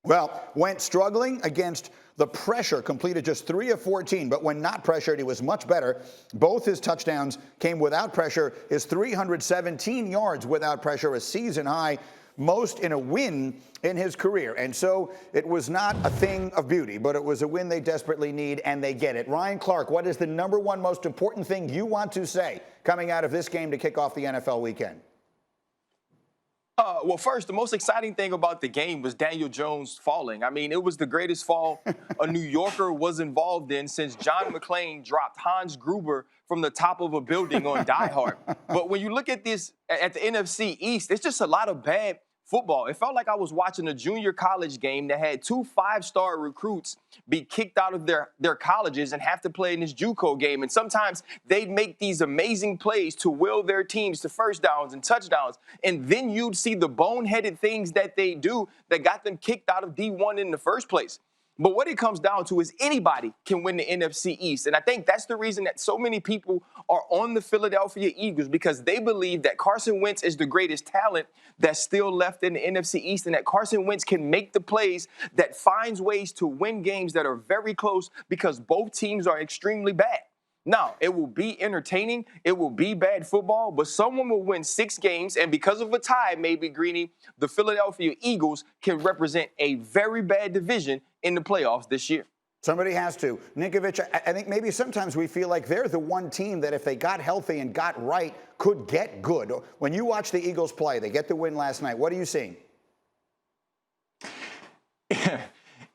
Well, Wentz struggling against the pressure, completed just 3 of 14, but when not pressured, he was much better. Both his touchdowns came without pressure. His 317 yards without pressure, a season high, most in a win in his career. And so it was not a thing of beauty, but it was a win they desperately need, and they get it. Ryan Clark, what is the number one most important thing you want to say coming out of this game to kick off the NFL weekend? Well, first, the most exciting thing about the game was Daniel Jones falling. I mean, it was the greatest fall a New Yorker was involved in since John McClane dropped Hans Gruber from the top of a building on Die Hard. But when you look at this at the NFC East, it's just a lot of bad football. It felt like I was watching a junior college game that had 2 5-star recruits be kicked out of their colleges and have to play in this JUCO game. And sometimes they'd make these amazing plays to will their teams to first downs and touchdowns. And then you'd see the boneheaded things that they do that got them kicked out of D1 in the first place. But what it comes down to is anybody can win the NFC East. And I think that's the reason that so many people are on the Philadelphia Eagles, because they believe that Carson Wentz is the greatest talent that's still left in the NFC East, and that Carson Wentz can make the plays that finds ways to win games that are very close because both teams are extremely bad. Now, it will be entertaining. It will be bad football, but someone will win 6 games. And because of a tie, maybe, Greeny, the Philadelphia Eagles can represent a very bad division in the playoffs this year. Somebody has to. Ninkovich, I think maybe sometimes we feel like they're the one team that if they got healthy and got right could get good. When you watch the Eagles play, they get the win last night. What are you seeing?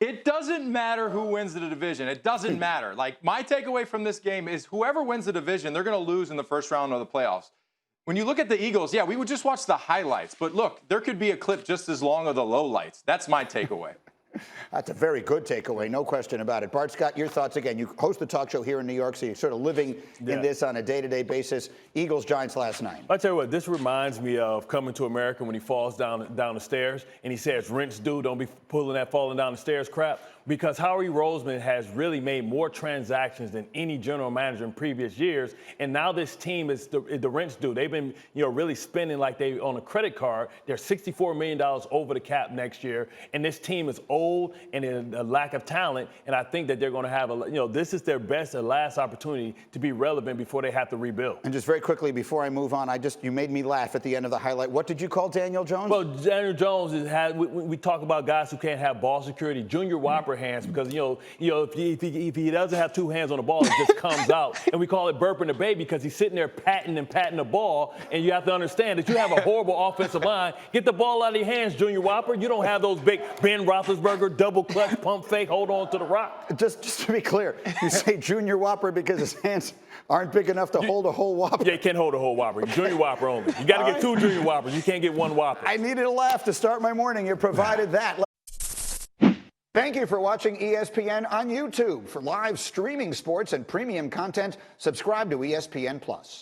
It doesn't matter who wins the division. It doesn't matter. Like, my takeaway from this game is whoever wins the division, they're going to lose in the first round of the playoffs. When you look at the Eagles, yeah, we would just watch the highlights. But look, there could be a clip just as long of the lowlights. That's my takeaway. That's a very good takeaway, no question about it. Bart Scott, your thoughts again. You host the talk show here in New York, so you're sort of living in this on a day-to-day basis. Eagles, Giants last night. I tell you what, this reminds me of Coming to America when he falls down the stairs and he says, "Rinse, dude, don't be pulling that falling down the stairs crap." Because Howie Roseman has really made more transactions than any general manager in previous years, and now this team is the rinse dude. They've been, really spending like they on a credit card. They're $64 million over the cap next year, and this team is old and in a lack of talent. And I think that they're going to have this is their best and last opportunity to be relevant before they have to rebuild. And just very quickly before I move on, you made me laugh at the end of the highlight. What did you call Daniel Jones? Well, Daniel Jones we talk about guys who can't have ball security. Junior Whopper hands, because if he doesn't have 2 hands on the ball, it just comes out. And we call it burping the baby because he's sitting there patting the ball. And you have to understand that you have a horrible offensive line. Get the ball out of your hands, Junior Whopper. You don't have those big Ben Roethlisberger double clutch pump fake hold on to the rock. Just to be clear, you say Junior Whopper because his hands aren't big enough to hold a whole Whopper. Yeah, you can't hold a whole Whopper. Junior Whopper only. You got to get 2 Junior Whoppers. You can't get 1 Whopper. I needed a laugh to start my morning. You provided that. Thank you for watching ESPN on YouTube. For live streaming sports and premium content, subscribe to ESPN+.